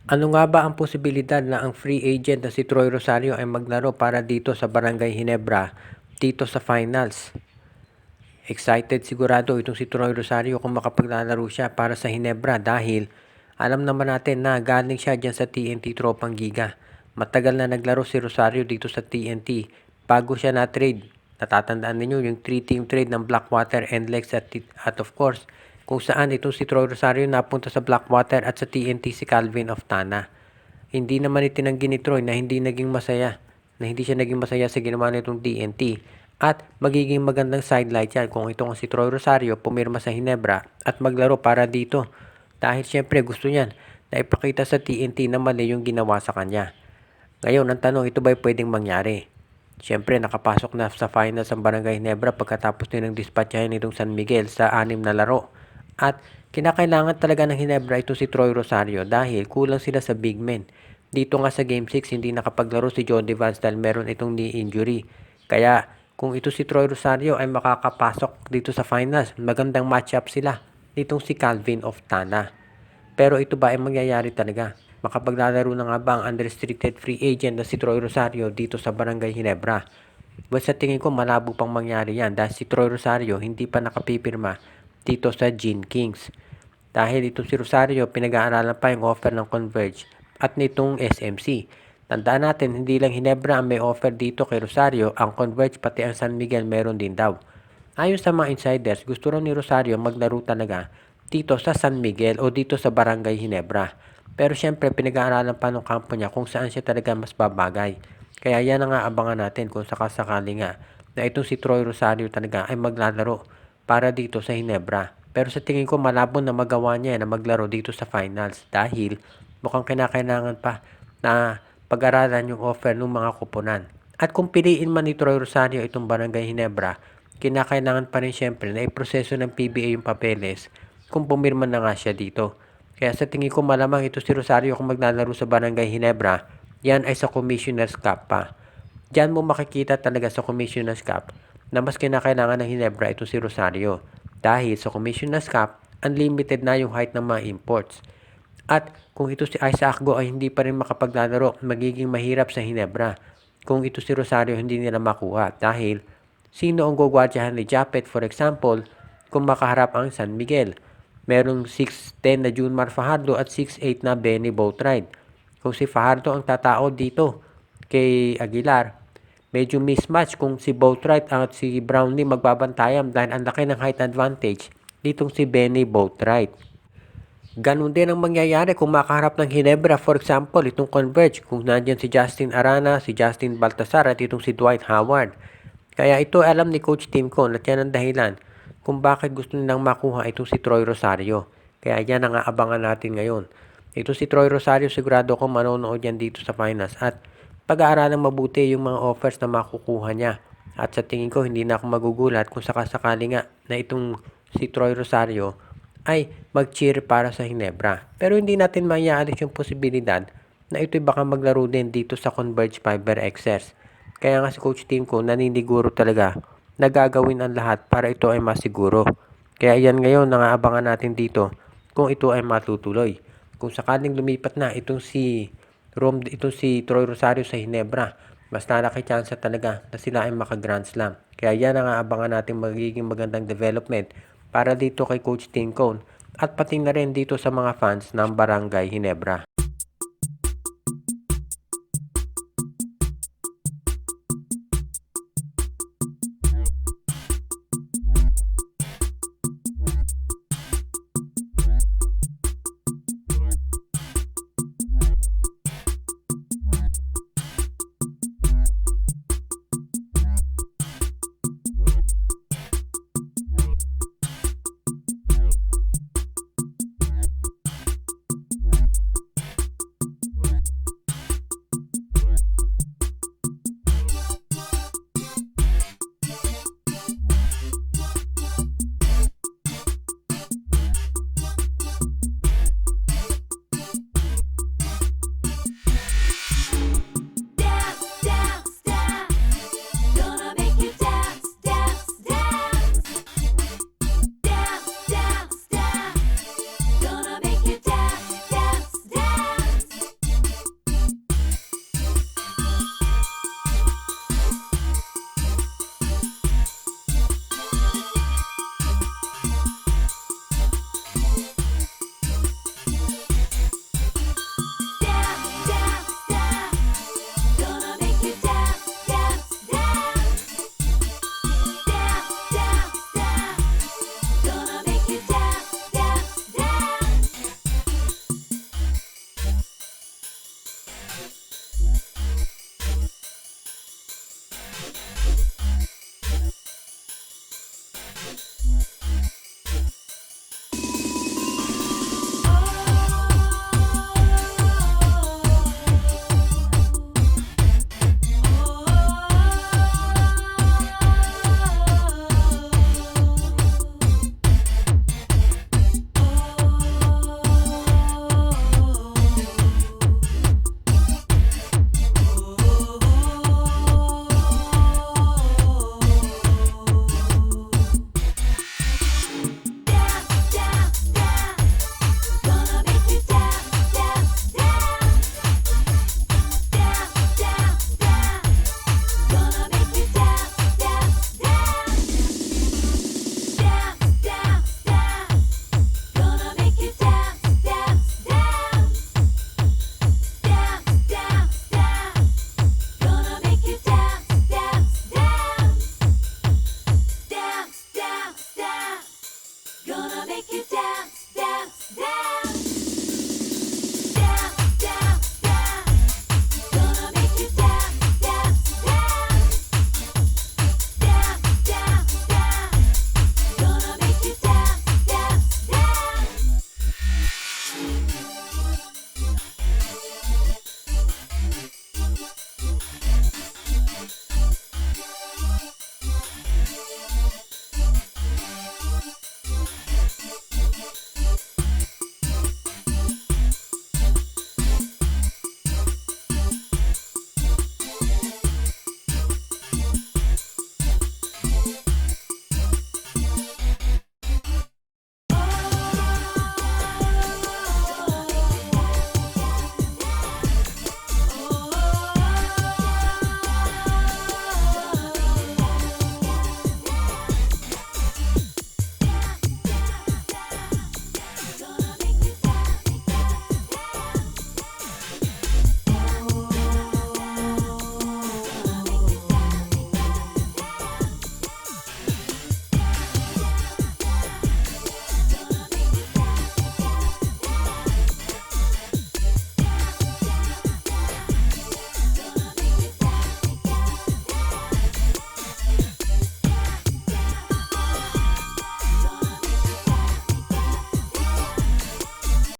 Ano nga ba ang posibilidad na ang free agent na si Troy Rosario ay maglaro para dito sa Barangay Ginebra dito sa finals? Excited sigurado itong si Troy Rosario kung makapaglalaro siya para sa Ginebra dahil alam naman natin na galing siya dyan sa TNT Tropang Giga. Matagal na naglaro si Rosario dito sa TNT bago siya na-trade. Natatandaan ninyo yung 3-team trade ng Blackwater, NLEX at of course kung saan itong si Troy Rosario napunta sa Blackwater at sa TNT si Calvin Oftana. Hindi naman itinanggi ni Troy na hindi siya naging masaya sa ginawa nitong TNT at magiging magandang sidelight yan kung ito si Troy Rosario pumirma sa Ginebra at maglaro para dito. Dahil syempre gusto niyan na ipakita sa TNT na mali yung ginawa sa kanya. Ngayon, ang tanong, ito ba'y pwedeng mangyari? Syempre, nakapasok na sa finals ang Barangay Ginebra pagkatapos nilang dispatchahin itong San Miguel sa 6 na laro. At kinakailangan talaga ng Ginebra ito si Troy Rosario dahil kulang sila sa big men. Dito nga sa Game 6, hindi nakapaglaro si Jody Vance dahil meron itong knee injury. Kaya kung ito si Troy Rosario ay makakapasok dito sa finals, magandang matchup sila. Itong si Calvin Oftana. Pero ito ba ay mangyayari talaga? Makapaglalaro na nga ba ang unrestricted free agent na si Troy Rosario dito sa Barangay Ginebra? Well, sa tingin ko malabo pang mangyari yan dahil si Troy Rosario hindi pa nakapipirma dito sa Gene Kings. Dahil itong si Rosario pinag-aaralan pa yung offer ng Converge at nitong SMC. Tandaan natin, hindi lang Ginebra ang may offer dito kay Rosario, ang Converge pati ang San Miguel meron din daw. Ayon sa mga insiders, gusto raw ni Rosario maglaro talaga dito sa San Miguel o dito sa Barangay Ginebra. Pero syempre pinag-aaralan pa ng kampo niya kung saan siya talaga mas babagay. Kaya yan ang abangan natin kung sakasakali nga na itong si Troy Rosario talaga ay maglalaro para dito sa Ginebra. Pero sa tingin ko malabo na magawa niya na maglaro dito sa finals dahil mukhang kinakailangan pa na pag-aralan yung offer ng mga kuponan. At kung piliin man ni Troy Rosario itong Barangay Ginebra, kinakailangan pa rin syempre na iproseso ng PBA yung papeles kung pumirma na nga siya dito. Kaya sa tingin ko malamang ito si Rosario kung maglalaro sa Barangay Ginebra, yan ay sa Commissioner's Cup pa. Diyan mo makikita talaga sa Commissioner's Cup na mas kinakailangan ng Ginebra ito si Rosario. Dahil sa Commissioner's Cup, unlimited na yung height ng mga imports. At kung ito si Isaac Go ay hindi pa rin makapaglalaro, magiging mahirap sa Ginebra. Kung ito si Rosario hindi nila makuha dahil sino ang gugwardyahan ni Japet for example kung makaharap ang San Miguel. Merong 6'10 na Junmar Fajardo at 6'8 na Benny Boatwright. Kung si Fajardo ang tatao dito kay Aguilar, medyo mismatch kung si Boatwright at si Brownlee magbabantayan dahil ang laki ng height advantage ditong si Benny Boatwright. Ganun din ang mangyayari kung makaharap ng Ginebra, for example, itong Converge, kung nandyan si Justin Arana, si Justin Baltasar at itong si Dwight Howard. Kaya ito alam ni Coach Tim Cone at yan ang dahilan kung bakit gusto nilang makuha itong si Troy Rosario. Kaya yan ang aabangan natin ngayon. Ito si Troy Rosario, sigurado ko manonood yan dito sa finals at pag-aaralang mabuti yung mga offers na makukuha niya. At sa tingin ko, hindi na ako magugulat kung sakasakali nga na itong si Troy Rosario ay mag-cheer para sa Ginebra. Pero hindi natin maiaalis yung posibilidad na ito'y baka maglaro din dito sa Converge Fiber XS. Kaya nga si Coach Tim ko naniniguro talaga na gagawin ang lahat para ito ay masiguro. Kaya yan ngayon nangaabangan natin dito kung ito ay matutuloy. Kung sakaling lumipat na itong si Troy Rosario sa Ginebra, mas nalaki chance talaga na sila ay maka-Grand Slam. Kaya yan ang aabangan natin magiging magandang development para dito kay Coach Tim Cone at pati na rin dito sa mga fans ng Barangay Ginebra.